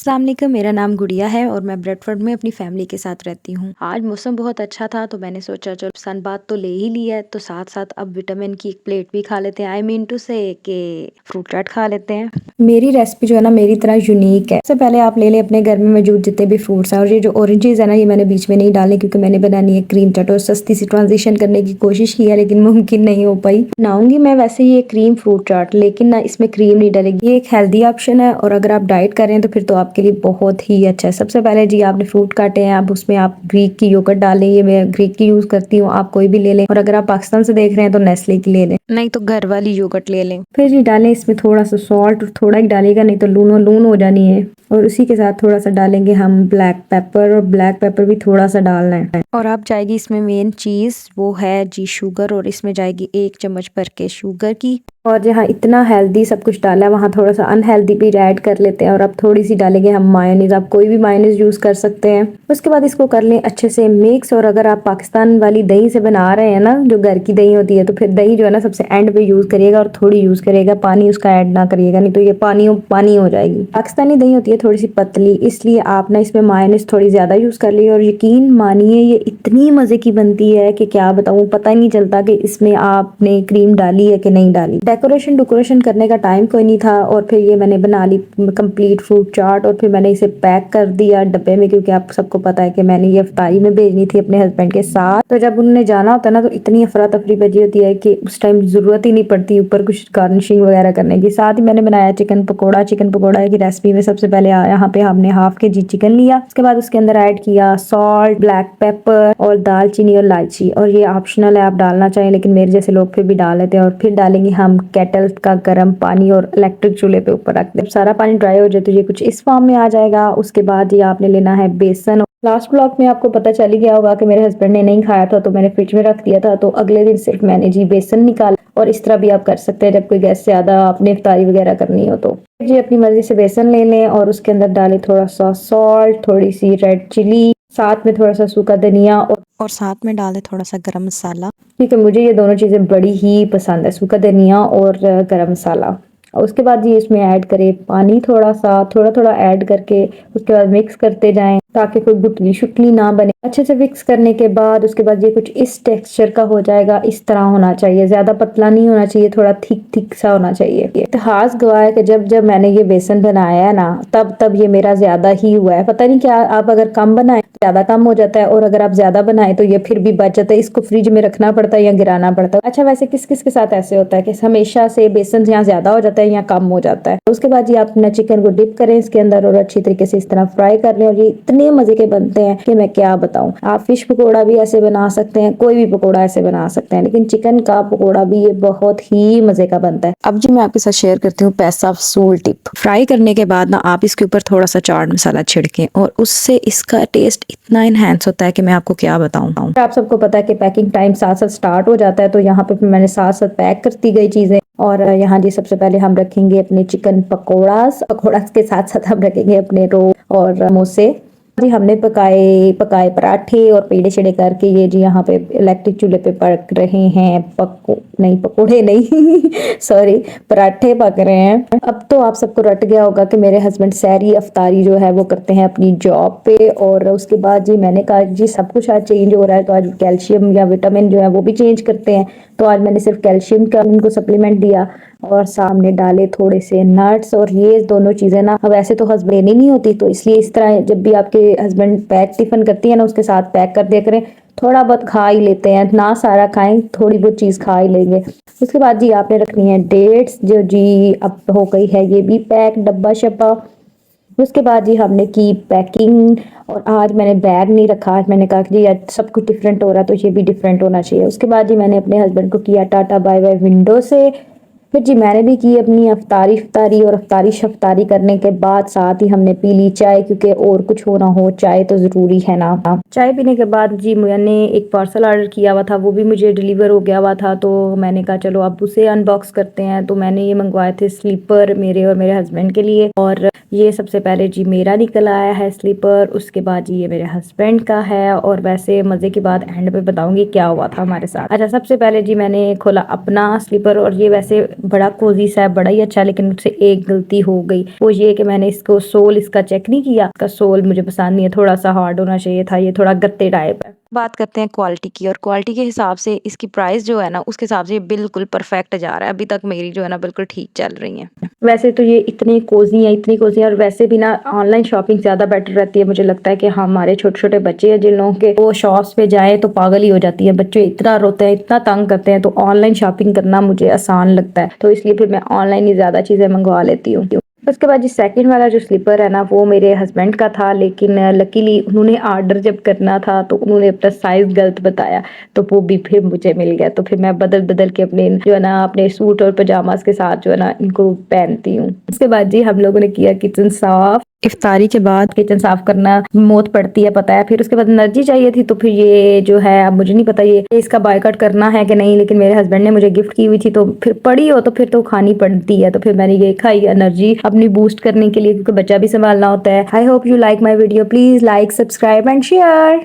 अस्सलाम वालेकुम, मेरा नाम गुड़िया है और मैं ब्रेडफोर्ड में अपनी फैमिली के साथ रहती हूँ। आज मौसम बहुत अच्छा था तो मैंने सोचा चलो सनबाथ तो ले ही लिया है तो साथ साथ अब विटामिन की एक प्लेट भी खा लेते हैं। आई मीन टू से कि फ्रूट चाट खा लेते हैं। मेरी रेसिपी जो है ना मेरी तरह यूनिक है। सबसे पहले आप ले लें अपने घर में मौजूद जितने भी फ्रूट्स हैं और ये जो ऑरेंजेस है ना ये मैंने बीच में नहीं डालने क्योंकि मैंने बनानी है क्रीम चाट और सस्ती सी ट्रांजिशन करने की कोशिश की है लेकिन मुमकिन नहीं हो पाई। बनाऊंगी मैं वैसे ये क्रीम फ्रूट चाट लेकिन ना इसमें क्रीम नहीं डालेगी। ये एक हेल्दी ऑप्शन है और अगर आप डाइट कर रहे हैं तो फिर तो आपके लिए बहुत ही अच्छा है। सबसे पहले जी आपने फ्रूट काटे हैं, अब उसमें आप ग्रीक की योगर्ट डालें। ये मैं ग्रीक की यूज करती हूँ, आप कोई भी ले लें और अगर आप पाकिस्तान से देख रहे हैं तो नेस्ले की ले लें, नहीं तो घर वाली योगर्ट ले लें। फिर जी डालें इसमें थोड़ा सा सॉल्ट, थोड़ा ही डालेगा नहीं तो लून लून हो जानी है। और उसी के साथ थोड़ा सा डालेंगे हम ब्लैक पेपर और ब्लैक पेपर भी थोड़ा सा डालना है। और अब जाएगी इसमें मेन चीज वो है जी शुगर और इसमें जाएगी 1 चम्मच भर के शुगर की। और जहाँ इतना हेल्दी सब कुछ डाला है वहाँ थोड़ा सा अनहेल्दी भी ऐड कर लेते हैं और अब थोड़ी सी डालेंगे हम मायोनीज। आप कोई भी मायोनीज यूज कर सकते हैं। उसके बाद इसको कर लें अच्छे से मिक्स। और अगर आप पाकिस्तान वाली दही से बना रहे हैं ना जो घर की दही होती है तो फिर दही जो है ना सबसे एंड पे यूज करिएगा और थोड़ी यूज करिएगा, पानी उसका ऐड ना करिएगा नहीं तो ये पानी पानी हो जाएगी। पाकिस्तानी दही होती है थोड़ी सी पतली, इसलिए आप ना इसमें मायोनीज थोड़ी ज्यादा यूज कर ली और यकीन मानिए ये इतनी मजे की बनती है कि क्या बताऊं, पता ही नहीं चलता कि इसमें आपने क्रीम डाली है कि नहीं डाली। डेकोरेशन करने का टाइम कोई नहीं था और फिर ये मैंने बना ली कंप्लीट फ्रूट चाट और फिर मैंने इसे पैक कर दिया डब्बे में क्योंकि आप सबको पता है कि मैंने ये इफ्तारी में भेजनी थी अपने हस्बैंड के साथ। तो जब उन्होंने जाना होता है ना तो इतनी अफरा तफरी बजी होती है कि उस टाइम जरूरत ही नहीं पड़ती ऊपर कुछ गार्निशिंग वगैरह करने की। साथ ही मैंने बनाया चिकन पकौड़ा। चिकन पकौड़ा की रेसिपी में सबसे पहले यहाँ पे हमने हाफ के जी चिकन लिया, उसके बाद उसके अंदर ऐड किया सॉल्ट, ब्लैक पेपर और दालचीनी और इलायची। और ये ऑप्शनल है, आप डालना चाहें लेकिन मेरे जैसे लोग फिर भी डाल लेते हैं। और फिर डालेंगे हम केटल का गर्म पानी और इलेक्ट्रिक चूल्हे पे ऊपर रख दे। जब सारा पानी ड्राई हो जाए तो ये कुछ इस फॉर्म में आ जाएगा। उसके बाद ये आपने लेना है बेसन। लास्ट ब्लॉग में आपको पता चल ही गया होगा कि मेरे हस्बैंड ने नहीं खाया था तो मैंने फ्रिज में रख दिया था, तो अगले दिन सिर्फ मैंने जी बेसन निकाला। और इस तरह भी आप कर सकते हैं जब कोई गेस्ट ज्यादा आपने इफ्तारी वगैरह करनी हो तो जी अपनी मर्जी से बेसन ले लें और उसके अंदर डालें थोड़ा सा सॉल्ट, थोड़ी सी रेड चिली, साथ में थोड़ा सा सूखा धनिया और साथ में डालें थोड़ा सा गरम मसाला। ठीक है, मुझे ये दोनों चीजें बड़ी ही पसंद है, सूखा धनिया और गरम मसाला। और उसके बाद ये इसमें ऐड करें पानी, थोड़ा थोड़ा ऐड करके उसके बाद मिक्स करते जाएं ताकि कोई गुटली शुटली ना बने। अच्छे से मिक्स करने के बाद उसके बाद ये कुछ इस टेक्सचर का हो जाएगा, इस तरह होना चाहिए, ज्यादा पतला नहीं होना चाहिए, थोड़ा थिक थिक सा होना चाहिए। इतिहास गवाह है कि जब जब मैंने ये बेसन बनाया है ना तब तब ये मेरा ज्यादा ही हुआ है। पता नहीं क्या, आप अगर कम बनाए ज्यादा कम हो जाता है और अगर आप ज्यादा बनाए तो ये फिर भी बच जाता है, इसको फ्रिज में रखना पड़ता है या गिराना पड़ता है। अच्छा वैसे किस किस के साथ ऐसे होता है कि हमेशा से बेसन यहाँ ज्यादा हो जाता है या कम हो जाता है। उसके बाद ये आप अपना चिकन को डिप करें इसके अंदर और अच्छी तरीके से इस तरह फ्राई कर लें और ये इतने मजे के बनते हैं कि मैं क्या बताऊं। आप फिश पकौड़ा भी ऐसे बना सकते हैं, कोई भी पकौड़ा ऐसे बना सकते हैं, लेकिन चिकन का पकौड़ा भी ये बहुत ही मजे का बनता है। अब जी मैं आपके साथ शेयर करती हूँ पैसा वसूल टिप। फ्राई करने के बाद ना आप इसके ऊपर थोड़ा सा चाट मसाला छिड़कें और उससे इसका टेस्ट इतना इनहेंस होता है कि मैं आपको क्या बताऊं। आप सबको पता है कि पैकिंग टाइम साथ साथ स्टार्ट हो जाता है तो यहाँ पे मैंने साथ साथ पैक करती गई चीजें। और यहाँ जी सबसे पहले हम रखेंगे अपने चिकन पकौड़ा के साथ साथ हम रखेंगे अपने रोल और समोसे। जी हमने पकाए पराठे और पेड़े शेड़े करके ये जी यहाँ पे इलेक्ट्रिक चूल्हे पे पक रहे हैं। पकोड़े नहीं सॉरी, पराठे पक रहे हैं। अब तो आप सबको रट गया होगा कि मेरे हस्बैंड सहरी अफ्तारी जो है वो करते हैं अपनी जॉब पे। और उसके बाद जी मैंने कहा जी सब कुछ आज चेंज हो रहा है तो आज कैल्शियम या विटामिन जो है वो भी चेंज करते हैं। तो आज मैंने सिर्फ कैल्शियम का इनको सप्लीमेंट दिया और सामने डाले थोड़े से नट्स। और ये दोनों चीजें ना अब ऐसे तो हस्बैंड नहीं होती तो इसलिए इस तरह जब भी आपके हस्बैंड पैक टिफिन करती है ना उसके साथ पैक कर दिया करें, थोड़ा बहुत खा ही लेते हैं, ना सारा खाएं थोड़ी बहुत चीज खा ही लेंगे। उसके बाद जी आपने रखनी है डेट्स जो जी अब हो गई है ये भी पैक डब्बा शब्बा। उसके बाद जी हमने की पैकिंग और आज मैंने बैग नहीं रखा, आज मैंने कहा कि जी आज सब कुछ डिफरेंट हो रहा है तो ये भी डिफरेंट होना चाहिए। उसके बाद जी मैंने अपने हस्बैंड को किया टाटा बाय बाय विंडो से। फिर जी मैंने भी की अपनी अफ्तारी और अफ्तारी शफ्तारी करने के बाद साथ ही हमने पी ली चाय क्योंकि और कुछ हो ना हो चाय तो जरूरी है ना। चाय पीने के बाद जी मैंने एक पार्सल ऑर्डर किया हुआ था वो भी मुझे डिलीवर हो गया हुआ था तो मैंने कहा चलो अब उसे अनबॉक्स करते हैं। तो मैंने ये मंगवाए थे स्लीपर मेरे और मेरे हस्बैंड के लिए और ये सबसे पहले जी मेरा निकल आया है स्लीपर, उसके बाद जी ये मेरे हस्बैंड का है। और वैसे मजे की बात एंड पे बताऊंगी क्या हुआ था हमारे साथ। अच्छा सबसे पहले जी मैंने खोला अपना स्लीपर और ये वैसे बड़ा कोजी सा है, बड़ा ही अच्छा, लेकिन मुझसे एक गलती हो गई, वो ये कि मैंने इसको सोल इसका चेक नहीं किया। इसका सोल मुझे पसंद नहीं है, थोड़ा सा हार्ड होना चाहिए था, ये थोड़ा गत्ते टाइप है। बात करते हैं क्वालिटी की, और क्वालिटी के हिसाब से इसकी प्राइस जो है ना उसके हिसाब से ये बिल्कुल परफेक्ट जा रहा है। अभी तक मेरी जो है ना बिल्कुल ठीक चल रही है। वैसे तो ये इतनी कोजी है, और वैसे भी ना ऑनलाइन शॉपिंग ज्यादा बेटर रहती है। मुझे लगता है कि हमारे छोटे छोटे बच्चे हैं जिन लोगों के वो शॉप्स पे जाए तो पागल ही हो जाती है, बच्चे इतना रोते हैं, इतना तंग करते हैं, तो ऑनलाइन शॉपिंग करना मुझे आसान लगता है, तो इसलिए फिर मैं ऑनलाइन ही ज्यादा चीजें मंगवा लेती हूँ। उसके बाद जो सेकंड वाला जो स्लीपर है ना वो मेरे हस्बैंड का था, लेकिन लकीली उन्होंने ऑर्डर जब करना था तो उन्होंने अपना साइज गलत बताया, तो वो भी फिर मुझे मिल गया। तो फिर मैं बदल बदल के अपने जो है ना अपने सूट और पजामास के साथ जो है ना इनको पहनती हूँ। उसके बाद जी हम लोगों ने किया किचन साफ। इफ्तारी के बाद किचन साफ करना मौत पड़ती है, पता है। फिर उसके बाद एनर्जी चाहिए थी, तो फिर ये जो है अब मुझे नहीं पता ये इसका बायकॉट करना है कि नहीं, लेकिन मेरे हस्बैंड ने मुझे गिफ्ट की हुई थी, तो फिर पड़ी हो तो फिर तो खानी पड़ती है। तो फिर मैंने ये खाई एनर्जी अपनी बूस्ट करने के लिए, क्योंकि बच्चा भी संभालना होता है। I hope you like my video, please like, subscribe and share.